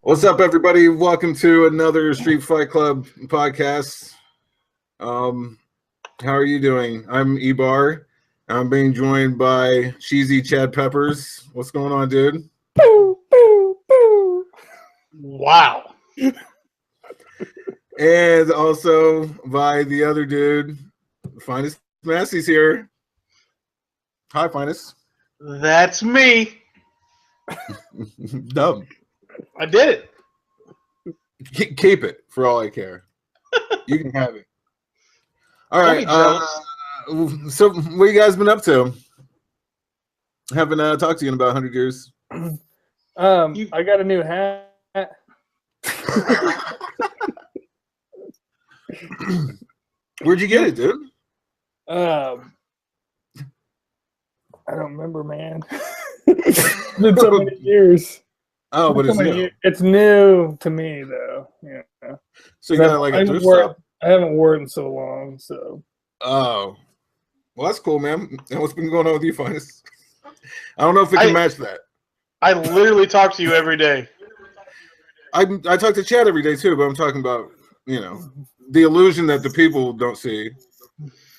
What's up, everybody? Welcome to another Street Fight Club podcast. How are you doing? I'm EBar. I'm being joined by Cheesy Chad Peppers. What's going on, dude? Boo, boo, boo. Wow. And also by the other dude, Finest Massey's here. Hi, Finest. That's me. Dumb. I did it. Keep it for all I care. You can have it. All right. So what you guys been up to? Haven't talked to you in about 100 years. I got a new hat. Where'd you get it, dude? I don't remember, man. It's been so many years. Oh, but it's new. It's new to me, though. Yeah. So you got like a thrift shop? I haven't worn it in so long, so. Oh. Well, that's cool, man. And what's been going on with you, Finest? I don't know if it can match that. I literally talk to you every day. I talk to Chad every day, too, but I'm talking about, the illusion that the people don't see.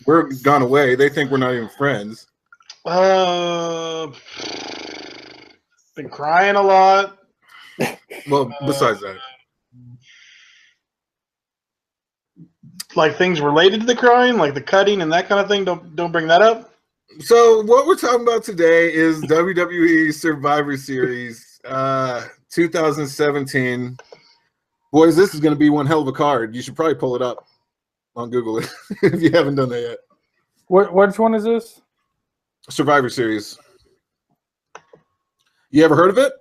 We're gone away. They think we're not even friends. Been crying a lot. Well, besides that. Like things related to the crying, like the cutting and that kind of thing. Don't bring that up. So what we're talking about today is WWE Survivor Series 2017. Boys, this is going to be one hell of a card. You should probably pull it up on Google if you haven't done that yet. Which one is this? Survivor Series. You ever heard of it?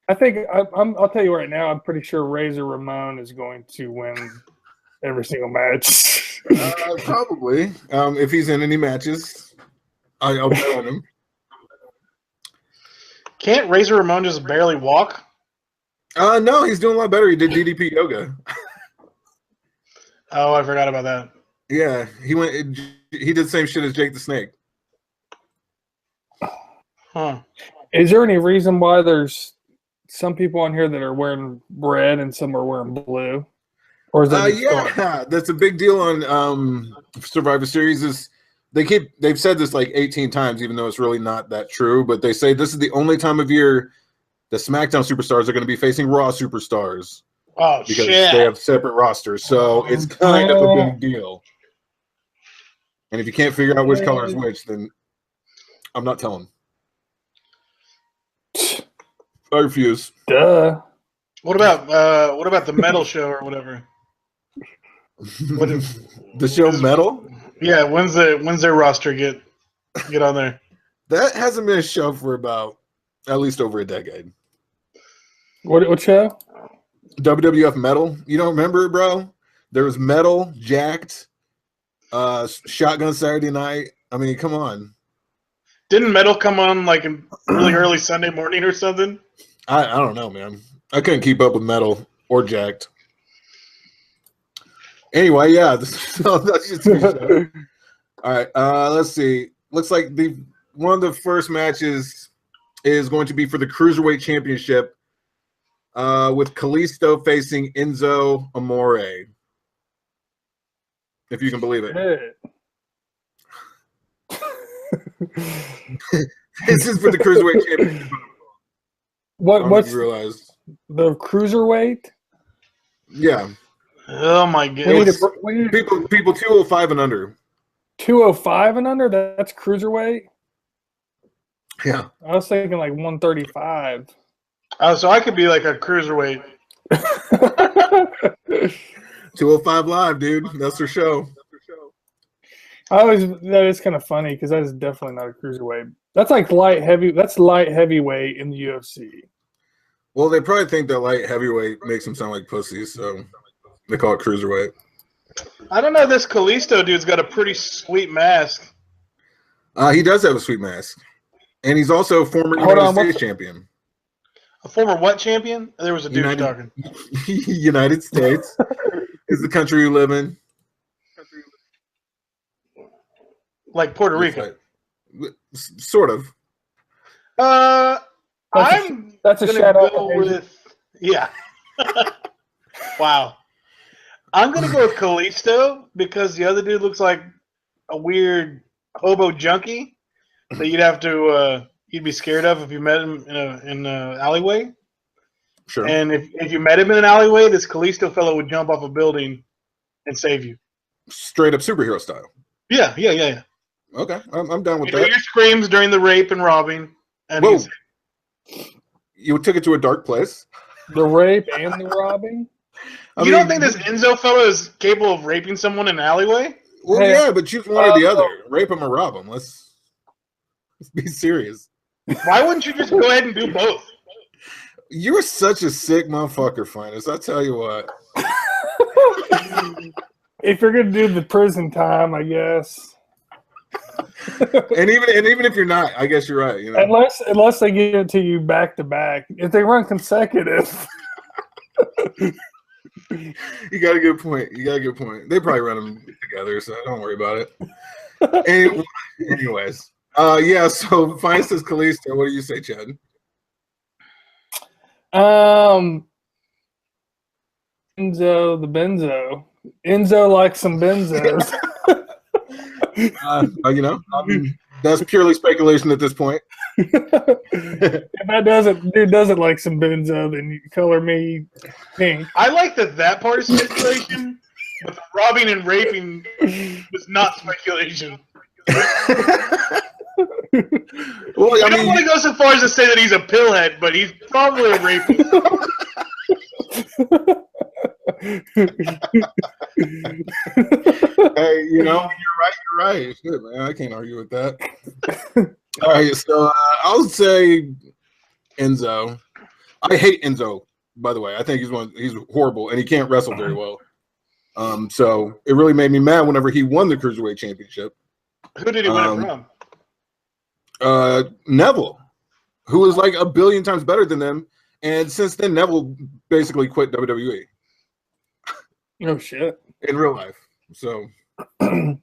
I think I'll tell you right now. I'm pretty sure Razor Ramon is going to win every single match. Probably. If he's in any matches, I'll bet on him. Can't Razor Ramon just barely walk? No, he's doing a lot better. He did DDP yoga. Oh, I forgot about that. Yeah, he did the same shit as Jake the Snake. Huh. Is there any reason why there's some people on here that are wearing red and some are wearing blue? Or is that that's a big deal on Survivor Series. Is they've said this like 18 times, even though it's really not that true. But they say this is the only time of year the Smackdown superstars are going to be facing Raw superstars. Oh, because shit. they have separate rosters, so it's kind of a big deal. And if you can't figure out which color is which, then I'm not telling. I refuse. Duh. What about the metal show or whatever? The show Metal? Yeah, when's their roster get on there? That hasn't been a show for about at least over a decade. What show? WWF Metal. You don't remember it, bro? There was Metal, Jacked, Shotgun Saturday Night. I mean, come on. Didn't Metal come on like in really early Sunday morning or something? I don't know, man. I couldn't keep up with Metal or Jacked. Anyway, yeah. So that's just a show. All right. Let's see. Looks like one of the first matches is going to be for the Cruiserweight Championship with Kalisto facing Enzo Amore. If you can believe it. This is for the Cruiserweight Championship. What's you realize? The Cruiserweight? Yeah. Oh my goodness. People 205 and under. 205 and under? That's Cruiserweight? Yeah. I was thinking like 135. Oh, so I could be like a Cruiserweight. 205 Live, dude. That's their show. That is kind of funny because that is definitely not a Cruiserweight. That's like light heavy. That's light heavyweight in the UFC. Well, they probably think that light heavyweight makes them sound like pussies, so they call it Cruiserweight. I don't know. This Kalisto dude's got a pretty sweet mask. He does have a sweet mask. And he's also a former United States champion. A former what champion? There was a dude talking. United States is the country you live in. Like Puerto Rico. Sort of. That's a gonna shout out go to Hazel. with Wow. I'm gonna go with Kalisto because the other dude looks like a weird hobo junkie that you'd be scared of if you met him in a alleyway. Sure. And if you met him in an alleyway, this Kalisto fellow would jump off a building and save you. Straight up superhero style. Yeah. Okay, I'm down with You hear that. your screams during the rape and robbing. And Whoa. You took it to a dark place. The rape and the robbing? You don't think this Enzo fellow is capable of raping someone in an alleyway? Well, Hey, yeah, but choose one or the other. Rape him or rob him. Let's be serious. Why wouldn't you just go ahead and do both? You're such a sick motherfucker, Finest. I tell you what. If you're gonna do the prison time, I guess. and even if you're not, I guess you're right. You know, Unless they give it to you back to back. If they run consecutive. You got a good point. They probably run them together, so don't worry about it. Anyways, yeah. So Finest is Kalisto. What do you say, Chad? Enzo, the benzo. Enzo likes some benzos. You know, that's purely speculation at this point. If that dude doesn't like some benzo, then you color me pink. I like that part is speculation, but the robbing and raping was not speculation. Well, I don't want to go so far as to say that he's a pillhead, but he's probably a rapist. Hey, you know, you're right. Shit, man, I can't argue with that. All right, so I'll say Enzo. I hate Enzo, by the way. I think he's horrible and he can't wrestle very well. So it really made me mad whenever he won the Cruiserweight Championship. Who did he win it from? Neville, who is like a billion times better than them. And since then, Neville basically quit WWE. Oh shit! In real life. So, who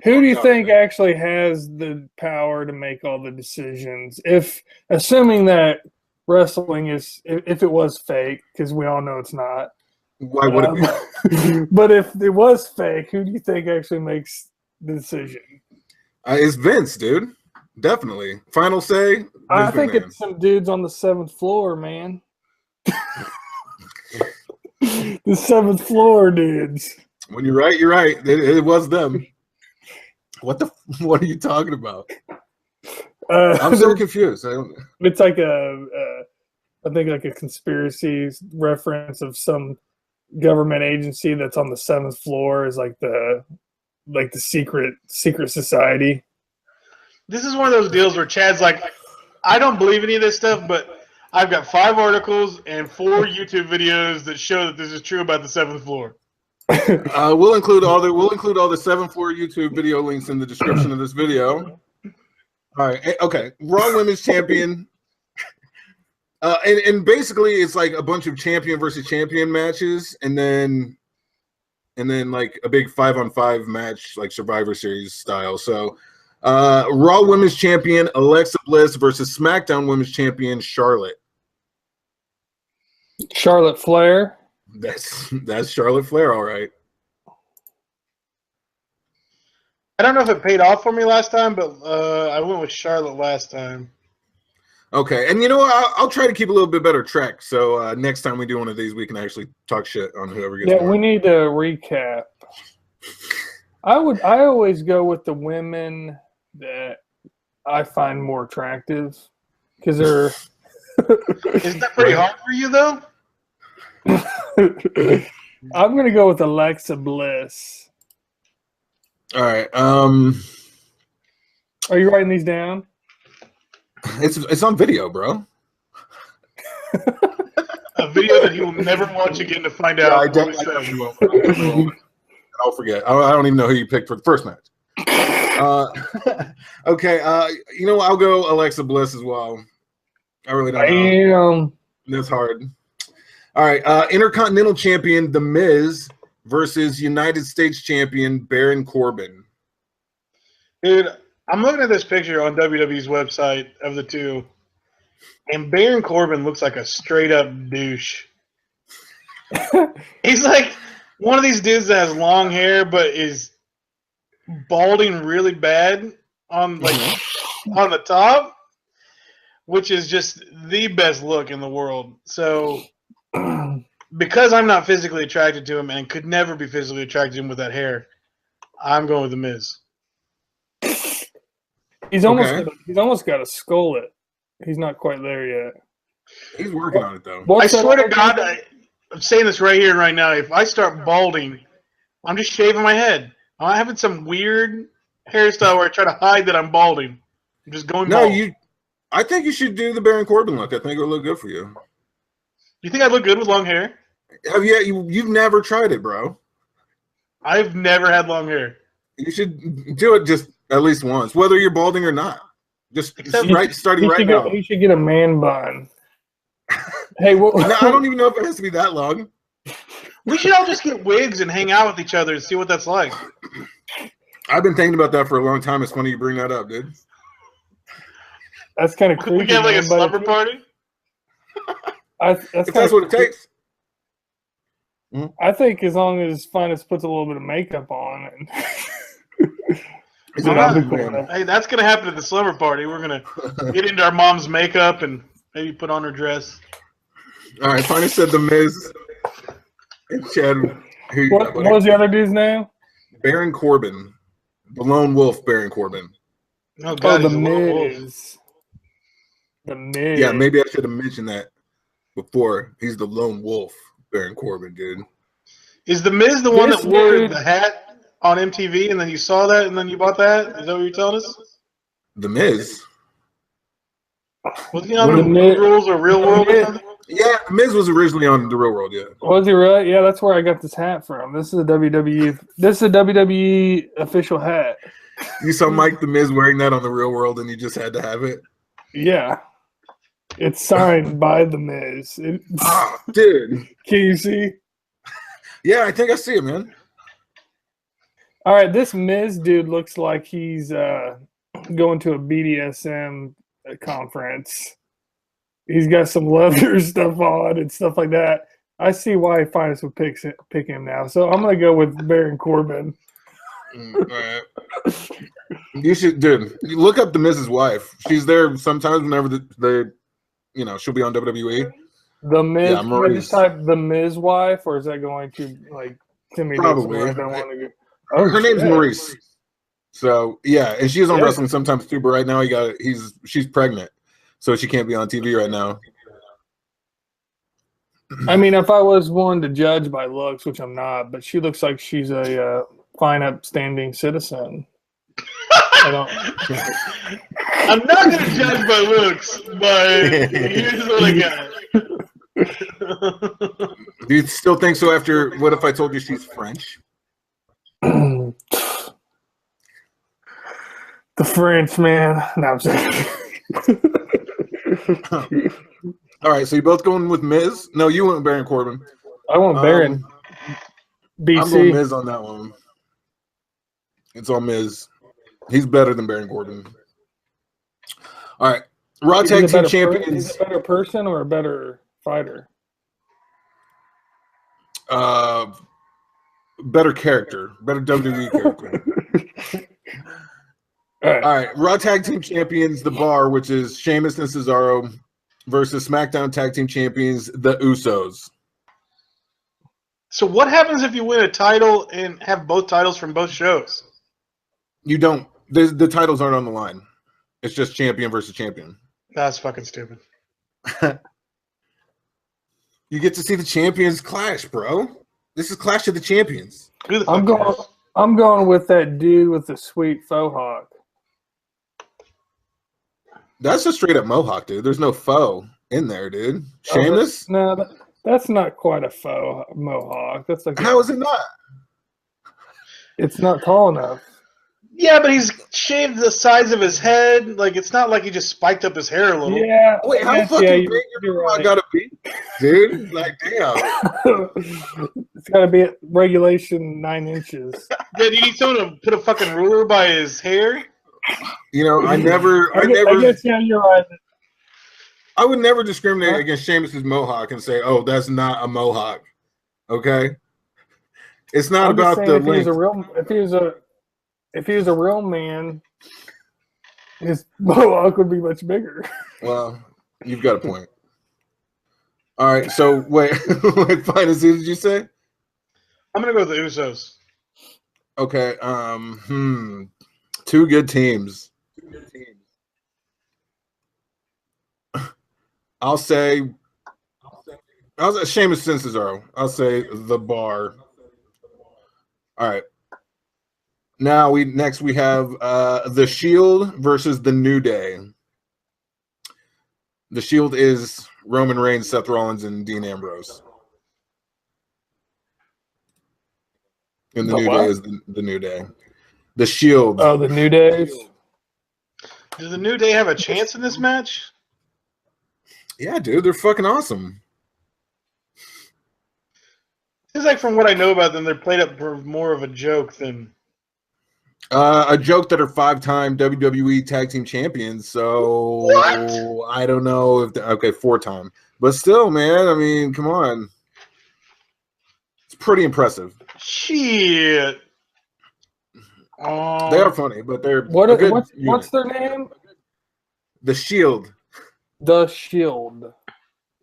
do you think actually has the power to make all the decisions? Assuming that wrestling is, if it was fake, because we all know it's not. Why would it be? But if it was fake, who do you think actually makes the decision? It's Vince, dude. Definitely. Final say. I think it's some dudes on the 7th floor, man. The 7th floor dudes. When you're right, you're right. It was them. What are you talking about? I'm so confused. It's like I think like a conspiracy reference of some government agency that's on the 7th floor is like the secret society. This is one of those deals where Chad's like, I don't believe any of this stuff, but I've got 5 articles and 4 YouTube videos that show that this is true about the 7th floor. We'll include all the 7th floor YouTube video links in the description of this video. All right, okay. Raw Women's Champion, and basically it's like a bunch of champion versus champion matches, and then like a big 5-on-5 match, like Survivor Series style. So. Raw Women's Champion Alexa Bliss versus SmackDown Women's Champion Charlotte. Charlotte Flair. That's Charlotte Flair, all right. I don't know if it paid off for me last time, but I went with Charlotte last time. Okay, and you know what? I'll try to keep a little bit better track. So next time we do one of these, we can actually talk shit on whoever gets. Yeah, we need to recap. I always go with the women that I find more attractive because they're. Isn't that pretty hard for you though? I'm gonna go with Alexa Bliss. All right. Are you writing these down? It's on video, bro. A video that he will never watch again to find out. I definitely won't. I'll forget. I don't even know who you picked for the first match. Okay. You know, I'll go Alexa Bliss as well. I really don't know. That's hard. All right. Intercontinental Champion The Miz versus United States Champion Baron Corbin. Dude, I'm looking at this picture on WWE's website of the two, And Baron Corbin looks like a straight up douche. He's like one of these dudes that has long hair but is balding really bad on on the top, which is just the best look in the world. So because I'm not physically attracted to him and could never be physically attracted to him with that hair, I'm going with The Miz. He's almost got a skullet. He's not quite there yet. He's working on it though. I swear to God, I'm saying this right here and right now. If I start balding, I'm just shaving my head. I'm not having some weird hairstyle where I try to hide that I'm balding. I'm just going bald. I think you should do the Baron Corbin look. I think it'll look good for you. You think I look good with long hair? You've never tried it, bro. I've never had long hair. You should do it just at least once, whether you're balding or not. Starting right now. You should get a man bun. Hey, no, I don't even know if it has to be that long. We should all just get wigs and hang out with each other and see what that's like. I've been thinking about that for a long time. It's funny you bring that up, dude. That's kind of creepy. We can have like a slumber party. If that's what it takes. I think as long as Finest puts a little bit of makeup on, and hey, that's gonna happen at the slumber party. We're gonna get into our mom's makeup and maybe put on her dress. All right, Finest said The Miz. And Chad, what was the other dude's name? Baron Corbin, the Lone Wolf. Baron Corbin. Oh God, The Miz. The Miz. Yeah, maybe I should have mentioned that before. He's the Lone Wolf, Baron Corbin, dude. Is The Miz the one that wore the hat on MTV and then you saw that and then you bought that? Is that what you're telling us? The Miz. Was he on the Rules or Real World or something? Yeah, The Miz was originally on the Real World. Yeah. Was he really? Yeah, that's where I got this hat from. This is a WWE. This is a WWE official hat. You saw Mike The Miz wearing that on the Real World, and you just had to have it. Yeah, it's signed by The Miz. Dude, can you see? Yeah, I think I see it, man. All right, this Miz dude looks like he's going to a BDSM conference. He's got some leather stuff on and stuff like that. I see why Finest would pick him now. So I'm going to go with Baron Corbin. All right. You should, dude. You look up the Miz's wife. She's there sometimes whenever she'll be on WWE. The Miz. Yeah, Can I just type the Miz wife, or is that going to Timmy? Probably. I don't want to go. Oh, her name's Maurice. So yeah, and she is on wrestling sometimes too. But right now, she's pregnant. So she can't be on TV right now. I mean, if I was one to judge by looks, which I'm not, but she looks like she's a fine, upstanding citizen. I'm not going to judge by looks, but here's what I got. Do you still think so after what if I told you she's French? The French, man. No, I'm saying. All right, so you both going with Miz? No, you went with Baron Corbin. I want Baron. BC. I'm going Miz on that one. It's on Miz. He's better than Baron Corbin. All right, Raw Tag Team Champions. Is he a better person or a better fighter? Better character, better WWE character. All right, Raw Tag Team Champions, The Bar, which is Sheamus and Cesaro, versus SmackDown Tag Team Champions, The Usos. So what happens if you win a title and have both titles from both shows? You don't. The titles aren't on the line. It's just champion versus champion. That's fucking stupid. You get to see the champions clash, bro. This is Clash of the Champions. I'm going with that dude with the sweet faux hawk. That's a straight up mohawk, dude. There's no faux in there, dude. Sheamus? That's not quite a faux mohawk. That's like how is it not? It's not tall enough. Yeah, but he's shaved the sides of his head. Like, it's not like he just spiked up his hair a little. Yeah. Wait, how fucking big your mohawk gotta be? Dude, like, damn. It's gotta be at regulation 9 inches. Yeah, do you need someone to put a fucking ruler by his hair? You know, I guess, yeah, you're right. I would never discriminate against Sheamus's mohawk and say, "Oh, that's not a mohawk." Okay, it's not about the if length. If he was a real man, his mohawk would be much bigger. Well, you've got a point. All right, so wait, Finest, who did you say? I'm gonna go with the Usos. Okay, two good teams. I'll say Sheamus and Cesaro. I'll say the Bar. All right. Now we have the Shield versus the New Day. The Shield is Roman Reigns, Seth Rollins, and Dean Ambrose. And the New Day is the New Day. The Shield. Oh, the New Days. Does the New Day have a chance in this match? Yeah, dude, they're fucking awesome. Seems like from what I know about them, they're played up for more of a joke than a joke that are 5-time WWE Tag Team Champions. So what? I don't know if 4-time, but still, man. I mean, come on, it's pretty impressive. Shit. They are funny, but they're what's their name? The Shield. The Shield.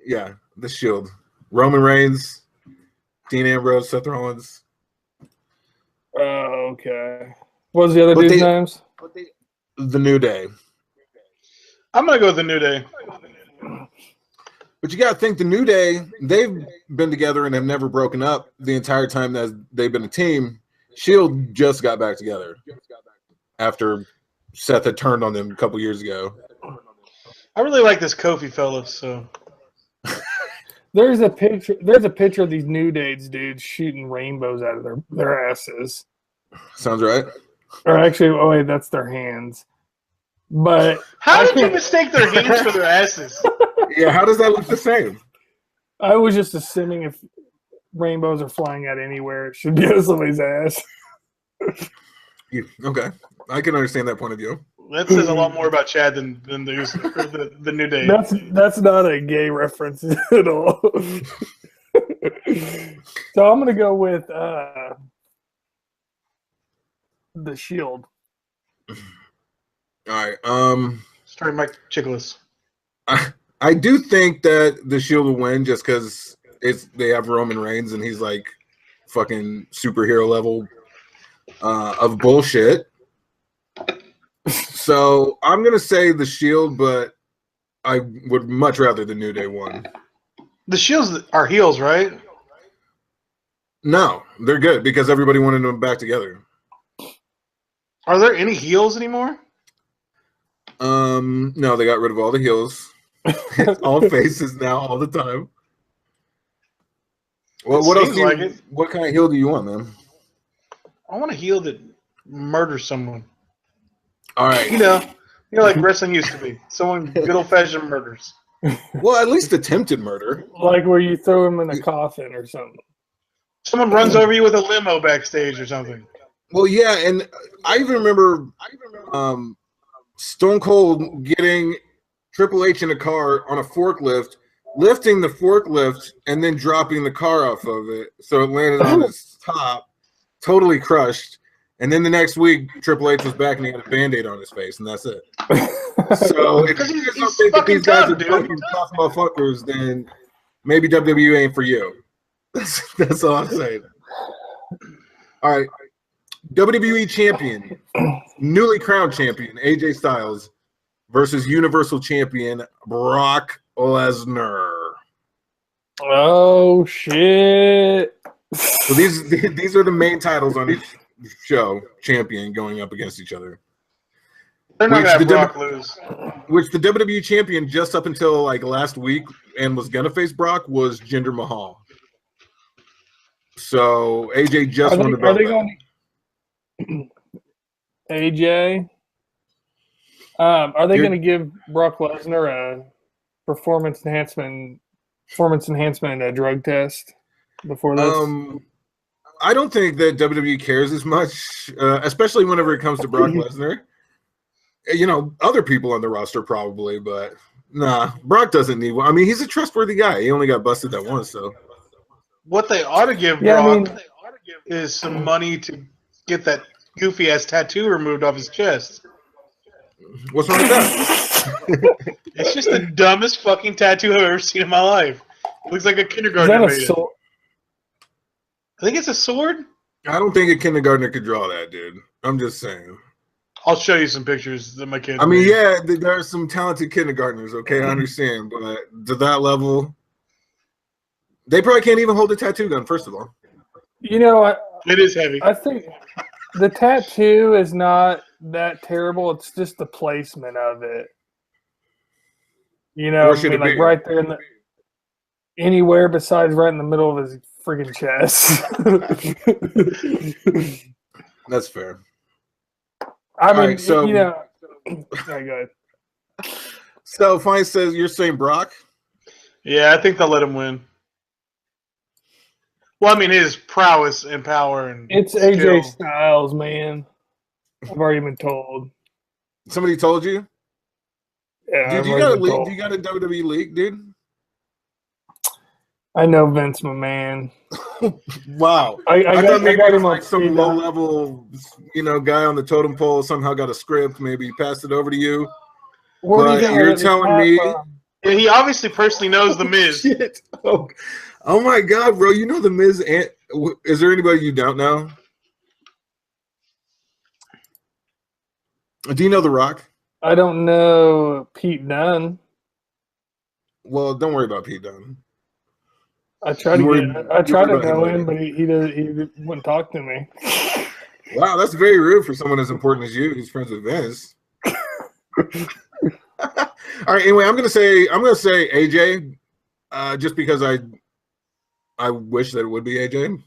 Yeah, the Shield. Roman Reigns, Dean Ambrose, Seth Rollins. Oh, okay. What was the other dude's names? The New Day. I'm gonna go with the New Day. But you gotta think the New Day, they've been together and have never broken up the entire time that they've been a team. Shield just got back together after Seth had turned on them a couple years ago. I really like this Kofi fella, so there's a picture of these New Days dudes shooting rainbows out of their asses. Sounds right. Or actually, oh wait, that's their hands. But how did you mistake their hands for their asses? Yeah, how does that look the same? I was just assuming if rainbows are flying out anywhere, it should be on somebody's ass. Okay, I can understand that point of view. That says a lot more about Chad than the New Day. That's not a gay reference at all. So I'm gonna go with the Shield. All right. Starting Mike Chiklis. I do think that the Shield will win just because they have Roman Reigns and he's like fucking superhero level of bullshit. So I'm gonna say the Shield, but I would much rather the New Day won. The Shields are heels, right? No, they're good because everybody wanted them back together. Are there any heels anymore? No, they got rid of all the heels. It's all faces now, all the time. Well, what else? What kind of heel do you want, man? I want a heel that murders someone. All right. You know, like wrestling used to be. Someone good old-fashioned murders. Well, at least attempted murder. Like where you throw him in a coffin or something. Someone runs over you with a limo backstage or something. Well, yeah, and I even remember Stone Cold getting Triple H in a car on a forklift, lifting the forklift, and then dropping the car off of it. So it landed on his top, totally crushed. And then the next week, Triple H was back and he had a Band-Aid on his face, and that's it. So if you guys don't think that these guys are fucking tough motherfuckers, then maybe WWE ain't for you. That's all I'm saying. All right. WWE Champion, newly crowned champion, AJ Styles versus Universal Champion, Brock Lesnar. Oh, shit. So these are the main titles on each show, champion going up against each other. They're not going to have Brock lose. Which the WWE champion just up until like last week and was going to face Brock was Jinder Mahal. So AJ just won the belt. Are they going AJ? Are they going to give Brock Lesnar a performance enhancement drug test before this? I don't think that WWE cares as much, especially whenever it comes to Brock Lesnar. You know, other people on the roster probably, but Nah, Brock doesn't need one. I mean, he's a trustworthy guy. He only got busted that once, so. What they ought to give Brock is some money to get that goofy ass tattoo removed off his chest. What's wrong with that? It's just the dumbest fucking tattoo I've ever seen in my life. It looks like a kindergartner made it. I think it's a sword. I don't think a kindergartner could draw that, dude. I'm just saying. I'll show you some pictures that my kids. I mean, yeah, there are some talented kindergartners. Okay, I understand, but to that level, they probably can't even hold a tattoo gun. First of all, you know, it is heavy. I think the tattoo is not that terrible. It's just the placement of it. You know, I mean, like right there in the anywhere besides right in the middle of his freaking chest. That's fair. I mean, right, so, you know, very good. So, Fine says you're saying Brock? Yeah, I think they'll let him win. Well, I mean, his prowess and power and it's skill. AJ Styles, man. I've already been told. Somebody told you? Yeah, dude, you got a league? You got a WWE league, dude? I know Vince, my man. Wow. I thought maybe got him like some low-level, guy on the totem pole somehow got a script, maybe passed it over to you. But you're telling me... Yeah, he obviously personally knows The Miz. Shit. Oh my God, bro. You know The Miz. Is there anybody you don't know? Do you know The Rock? I don't know Pete Dunne. Well, don't worry about Pete Dunne. I tried to know him, but he wouldn't talk to me. Wow, that's very rude for someone as important as you who's friends with Vince. All right, anyway, I'm gonna say AJ, just because I wish that it would be AJ,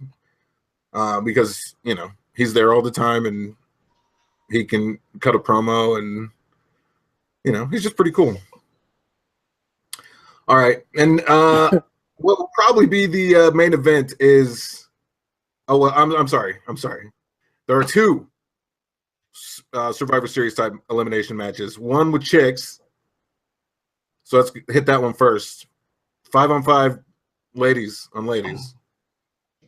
because he's there all the time and he can cut a promo and he's just pretty cool. All right, and what will probably be the main event is, I'm sorry. There are two Survivor Series type elimination matches. One with chicks, so let's hit that one first. 5-on-5, ladies on ladies.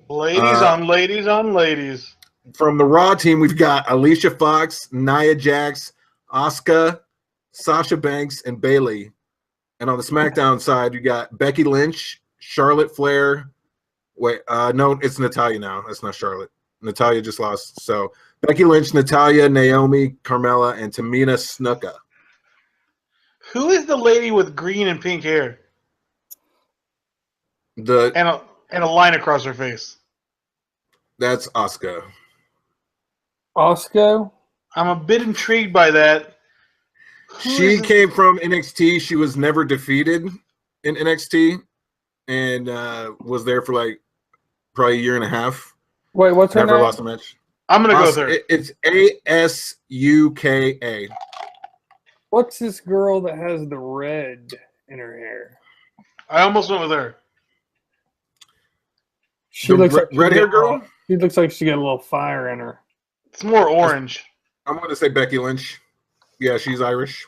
Ladies on ladies on ladies. From the Raw team, we've got Alicia Fox, Nia Jax, Asuka, Sasha Banks, and Bayley. And on the SmackDown side, you got Becky Lynch, Charlotte Flair. Wait, no, it's Natalya now. That's not Charlotte. Natalya just lost. So Becky Lynch, Natalya, Naomi, Carmella, and Tamina Snuka. Who is the lady with green and pink hair? And a line across her face. That's Asuka. Asuka? I'm a bit intrigued by that. She came from NXT. She was never defeated in NXT and was there for like probably a year and a half. Wait, what's her name? Never lost a match. I'm going to go there. It's Asuka. What's this girl that has the red in her hair? I almost went with her. She looks like red hair girl? She looks like she got a little fire in her. It's more orange. I'm going to say Becky Lynch. Yeah, she's Irish.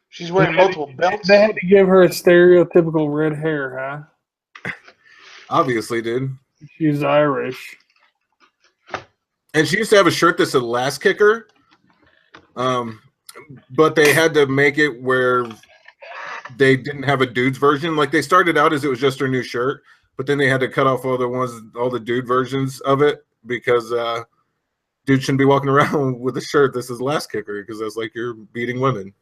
She's wearing multiple belts. They had to give her a stereotypical red hair, huh? Obviously, dude. She's Irish. And she used to have a shirt that said Last Kicker. But they had to make it where they didn't have a dude's version. Like they started out as it was just her new shirt, but then they had to cut off all the dude versions of it because dude shouldn't be walking around with a shirt that says Last Kicker because that's like you're beating women.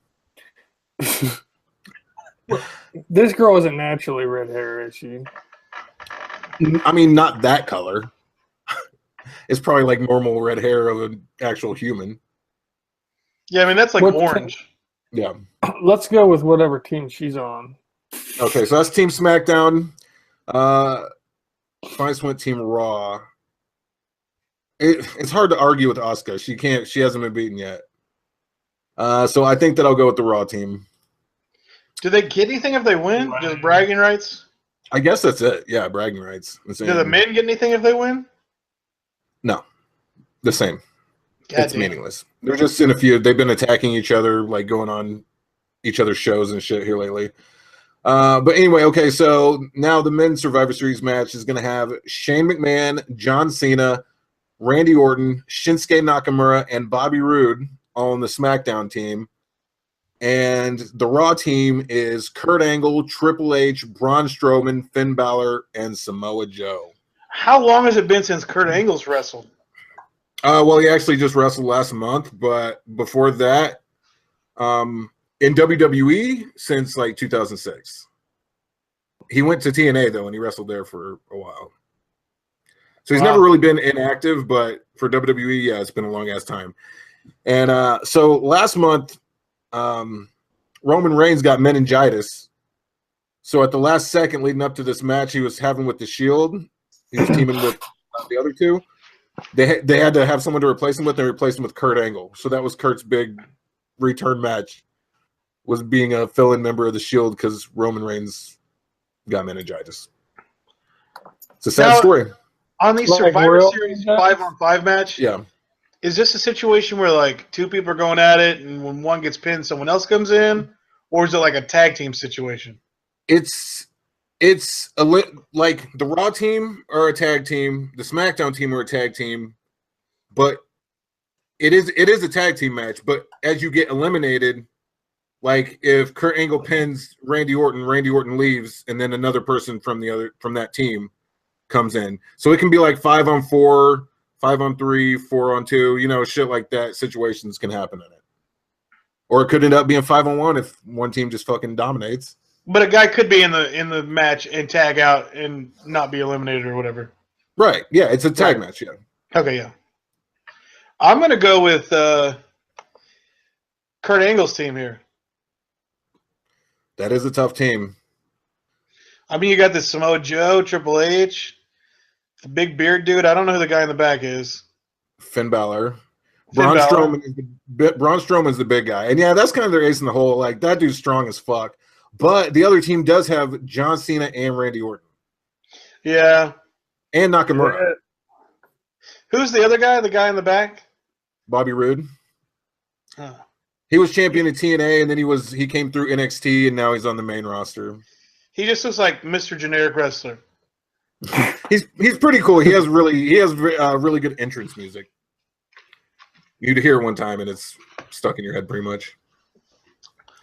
This girl isn't naturally red hair, is she? I mean, not that color. It's probably like normal red hair of an actual human. Yeah, I mean, that's like orange. Yeah. Let's go with whatever team she's on. Okay, so that's Team SmackDown. Fice went Team Raw. It's hard to argue with Asuka. She hasn't been beaten yet. So I think that I'll go with the Raw team. Do they get anything if they win? Just bragging rights? I guess that's it. Yeah, bragging rights. Do the men get anything if they win? No. The same. It's meaningless. They're just in a feud. They've been attacking each other, like going on each other's shows and shit here lately. But anyway, okay, so now the men's Survivor Series match is going to have Shane McMahon, John Cena, Randy Orton, Shinsuke Nakamura, and Bobby Roode on the SmackDown team. And the Raw team is Kurt Angle, Triple H, Braun Strowman, Finn Balor, and Samoa Joe. How long has it been since Kurt Angle's wrestled? Well, he actually just wrestled last month, but before that, in WWE since like 2006. He went to TNA though, and he wrestled there for a while. So he's never really been inactive, but for WWE, yeah, it's been a long ass time. And so last month, Roman Reigns got meningitis. So at the last second leading up to this match he was having with the Shield, he was teaming with the other two. They had to have someone to replace him with. They replaced him with Kurt Angle. So that was Kurt's big return match, was being a fill-in member of the Shield because Roman Reigns got meningitis. It's a sad story. On these Survivor Series 5-on-5 match, yeah, is this a situation where like two people are going at it, and when one gets pinned, someone else comes in, or is it like a tag team situation? It's like the Raw team are a tag team, the SmackDown team are a tag team, but it is a tag team match. But as you get eliminated, like if Kurt Angle pins Randy Orton leaves, and then another person from that team comes in. So it can be like 5-on-4, 5-on-3, 4-on-2, you know, shit like that. Situations can happen in it. Or it could end up being 5-on-1 if one team just fucking dominates. But a guy could be in the match and tag out and not be eliminated or whatever. Right. Yeah, it's a tag match, yeah. Okay, yeah. I'm going to go with Kurt Angle's team here. That is a tough team. I mean, you got this Samoa Joe, Triple H, the big beard dude. I don't know who the guy in the back is. Finn Balor. Braun Strowman's the big guy. And yeah, that's kind of their ace in the hole. Like, that dude's strong as fuck. But the other team does have John Cena and Randy Orton. Yeah. And Nakamura. Yeah. Who's the other guy? The guy in the back? Bobby Roode. Huh. He was champion in TNA, and then he came through NXT, and now he's on the main roster. He just looks like Mr. Generic Wrestler. He's pretty cool. He has really good entrance music. You'd hear it one time, and it's stuck in your head pretty much.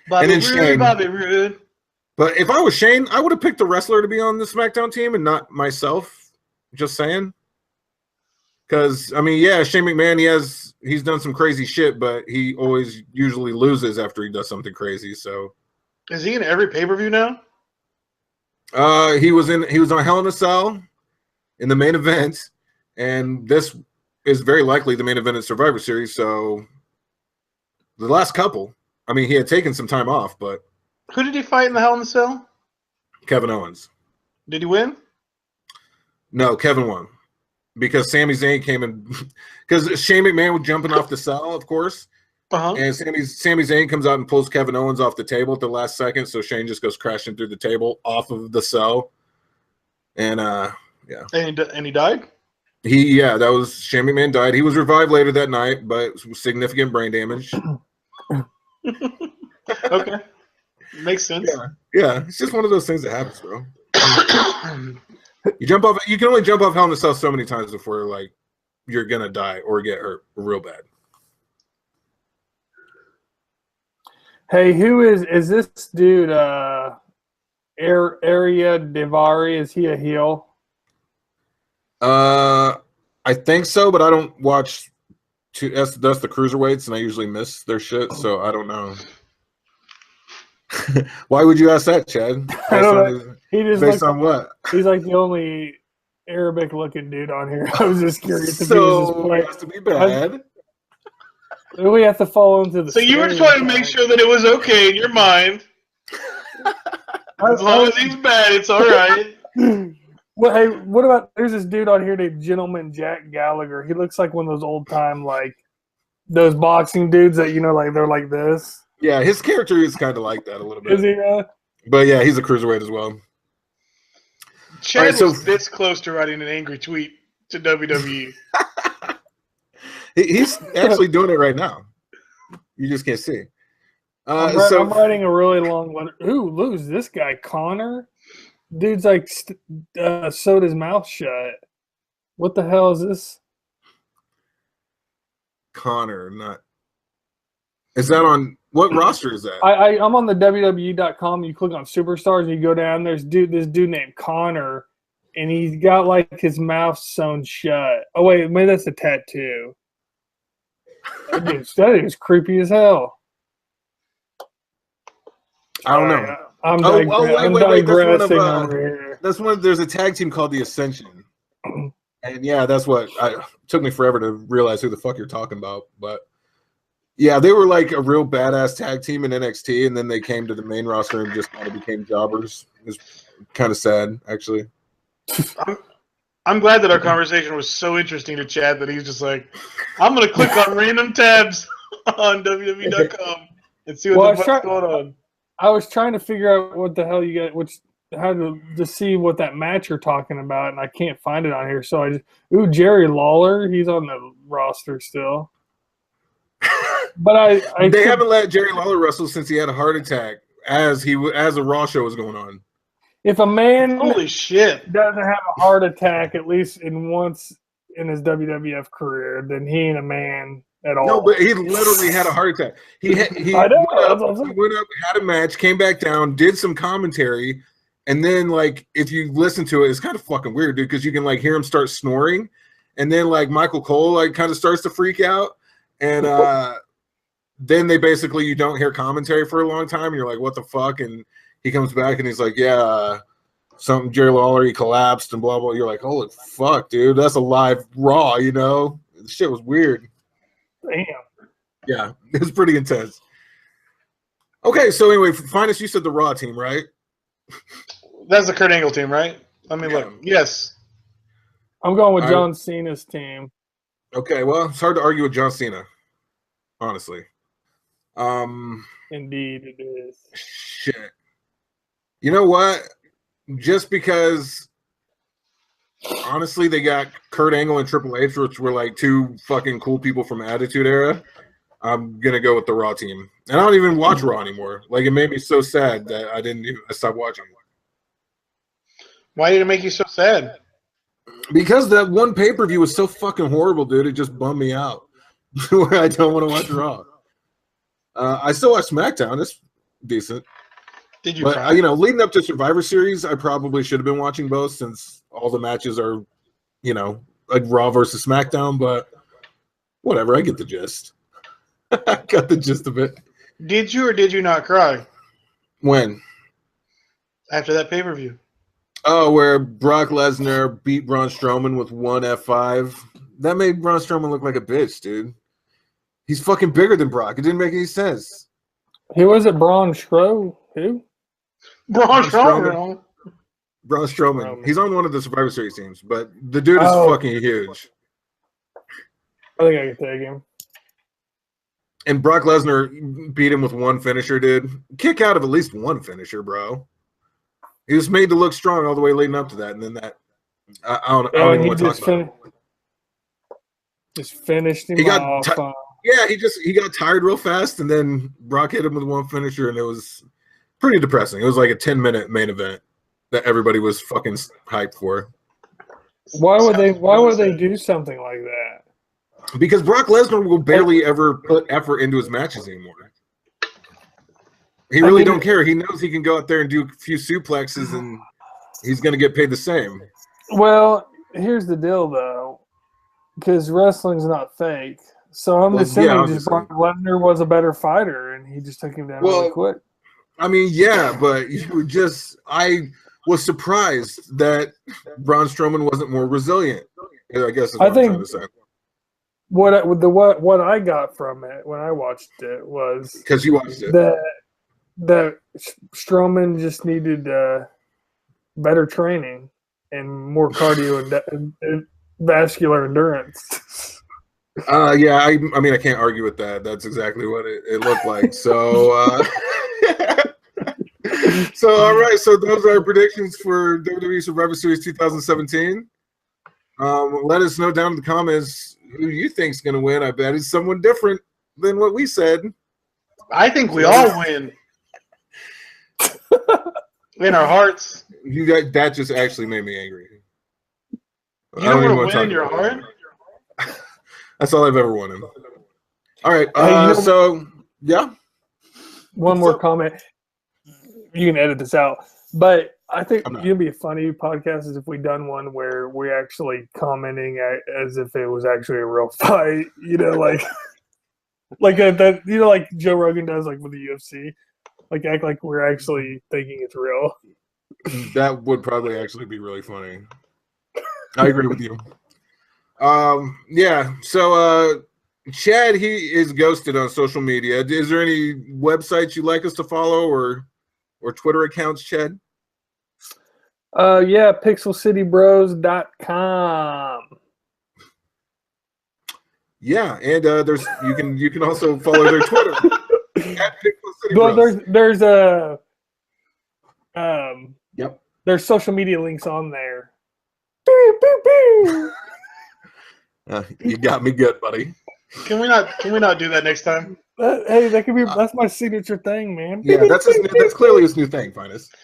Bobby Roode. But if I was Shane, I would have picked the wrestler to be on the SmackDown team and not myself. Just saying. Because, I mean, yeah, Shane McMahon, he's done some crazy shit, but he always usually loses after he does something crazy. So, is he in every pay-per-view now? He was on Hell in a Cell in the main event, and this is very likely the main event of Survivor Series. So, the last couple, I mean, he had taken some time off, but who did he fight in the Hell in a Cell? Kevin Owens. Did he win? No, Kevin won. Because Sami Zayn came in, because Shane McMahon was jumping off the cell, of course, and Sami Zayn comes out and pulls Kevin Owens off the table at the last second, so Shane just goes crashing through the table off of the cell, and yeah. And he died. That was Shane McMahon died. He was revived later that night, but significant brain damage. Okay, makes sense. Yeah, it's just one of those things that happens, bro. You jump off. You can only jump off Hell in a Cell so many times before like you're gonna die or get hurt real bad. Hey, who is this dude? Area Daivari, is he a heel? I think so, but I don't watch. That's the cruiserweights, and I usually miss their shit, so I don't know. Why would you ask that, Chad? I don't know. Based on what? He's like the only Arabic-looking dude on here. I was just curious if so it has to be bad. We have to fall into the. So you were trying to make sure that it was okay in your mind. As long as he's bad, it's all right. Well, hey, what about? There's this dude on here named Gentleman Jack Gallagher. He looks like one of those old time like those boxing dudes that like they're like this. Yeah, his character is kind of like that a little bit. Is he? But yeah, he's a cruiserweight as well. Chad was this close to writing an angry tweet to WWE. He's actually doing it right now. You just can't see. I'm writing a really long letter. Ooh, lose this guy, Connor. Dude's like sewed his mouth shut. What the hell is this? Connor, not. Is that on what roster is that? I'm on the WWE.com. You click on Superstars and you go down. There's this dude named Connor, and he's got like his mouth sewn shut. Oh wait, maybe that's a tattoo. That dude's creepy as hell. I don't know. I'm digressing over here. That's one. There's a tag team called the Ascension, and yeah, that's what. It took me forever to realize who the fuck you're talking about, but yeah, they were like a real badass tag team in NXT, and then they came to the main roster and just kind of became jobbers. It was kind of sad, actually. I'm glad that our conversation was so interesting to Chad that he's just like, I'm gonna click on random tabs on WWE.com and see what the fuck's going on. I was trying to figure out what the hell you got, how to see what that match you're talking about, and I can't find it on here. So Jerry Lawler, he's on the roster still. But they haven't let Jerry Lawler wrestle since he had a heart attack as a Raw show was going on. If a man holy shit doesn't have a heart attack at least once in his WWF career, then he ain't a man at all. No, but he literally had a heart attack. He went up, had a match, came back down, did some commentary, and then like if you listen to it, it's kind of fucking weird, dude, because you can like hear him start snoring, and then like Michael Cole like kind of starts to freak out, and then they basically you don't hear commentary for a long time, and you're like, what the fuck? And he comes back and he's like, yeah, something Jerry Lawler, he collapsed and blah blah. You're like, holy fuck, dude, that's a live Raw, you know? The shit was weird. Damn. Yeah, it was pretty intense. Okay, so anyway, Finest, you said the Raw team, right? That's the Kurt Angle team, right? Let me look. Yes. I'm going with John Cena's team. Okay, well, it's hard to argue with John Cena, honestly. Indeed, it is. Shit. You know what? Just because, honestly, they got Kurt Angle and Triple H, which were like two fucking cool people from Attitude Era, I'm going to go with the Raw team. And I don't even watch Raw anymore. Like, it made me so sad that I stopped watching. Why did it make you so sad? Because that one pay-per-view was so fucking horrible, dude. It just bummed me out. Where I don't want to watch Raw. I still watch Smackdown. It's decent. Did you? But leading up to Survivor Series, I probably should have been watching both since all the matches are, like Raw versus SmackDown. But whatever, I get the gist. I got the gist of it. Did you or did you not cry? When? After that pay-per-view. Oh, where Brock Lesnar beat Braun Strowman with one F5. That made Braun Strowman look like a bitch, dude. He's fucking bigger than Brock. It didn't make any sense. Who was it? Braun Strowman? Who? Braun Strowman. Braun Strowman. He's on one of the Survivor Series teams, but the dude is fucking huge. I think I can take him. And Brock Lesnar beat him with one finisher, dude. Kick out of at least one finisher, bro. He was made to look strong all the way leading up to that, and then that. I don't even want to talk about it. Just finished him off. Yeah, he got tired real fast, and then Brock hit him with one finisher, and it was pretty depressing. It was like a 10-minute main event that everybody was fucking hyped for. Why would they do something like that? Because Brock Lesnar will barely ever put effort into his matches anymore. He really don't care. He knows he can go out there and do a few suplexes, and he's going to get paid the same. Well, here's the deal, though, because wrestling's not fake. So I'm assuming Brock Lesnar was a better fighter, and he just took him down really quick. I mean, yeah, but I was surprised that Braun Strowman wasn't more resilient. I guess that's what I'm trying to say. What I got from it when I watched it was because you watched it that Strowman just needed better training and more cardio and vascular endurance. Yeah, I mean, I can't argue with that. That's exactly what it looked like. So, so all right. So those are our predictions for WWE Survivor Series 2017. Let us know down in the comments who you think's going to win. I bet it's someone different than what we said. I think we all win. In our hearts. That just actually made me angry. You don't want to win in your heart? That's all I've ever wanted. All right. Yeah. One more comment. You can edit this out. But I think it'd be a funny podcast is if we done one where we're actually commenting as if it was actually a real fight. Like that. Like Joe Rogan does, like with the UFC. Like act like we're actually thinking it's real. That would probably actually be really funny. I agree with you. Yeah. So Chad, he is ghosted on social media. Is there any websites you'd like us to follow or Twitter accounts, Chad? Yeah, pixelcitybros.com. Yeah, and you can also follow their Twitter at Pixel City Well, Bros. there's a Yep. There's social media links on there. Pew, pew, pew. You got me good, buddy. Can we not do that next time? Hey, that could be. That's my signature thing, man. Yeah, that's clearly his new thing, Finest.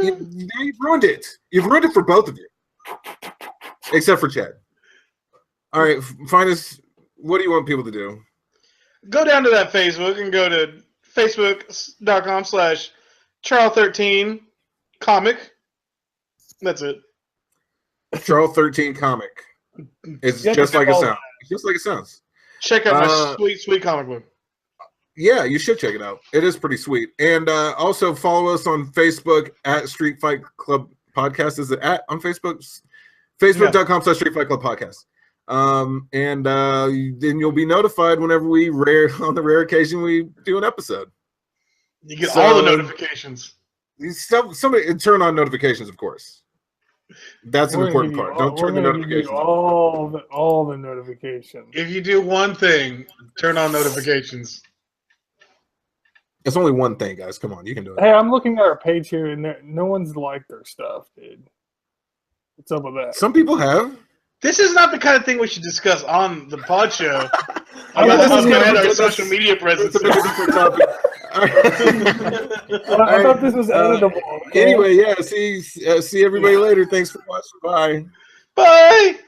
You've ruined it. You've ruined it for both of you, except for Chad. All right, Finest. What do you want people to do? Go down to that Facebook and go to facebook.com/Charles13comic. That's it. Charles 13 comic. It's just like it sounds. It's just like it sounds. Check out my sweet comic book. Yeah, you should check it out. It is pretty sweet. And also follow us on Facebook at Street Fight Club Podcast. Is it at on Facebook? Facebook.com/Street Fight Club Podcast. And then you'll be notified whenever on the rare occasion we do an episode. You get all the notifications. Somebody turn on notifications, of course. That's an important part. Don't turn the notifications on. All the notifications. If you do one thing, turn on notifications. It's only one thing, guys. Come on, you can do it. Hey, I'm looking at our page here, and no one's liked our stuff, dude. What's up with that? Some people have. This is not the kind of thing we should discuss on the pod show. Our social media presence. It's a different topic. I thought this was editable. Anyway, yeah. See everybody later. Thanks for watching. Bye. Bye.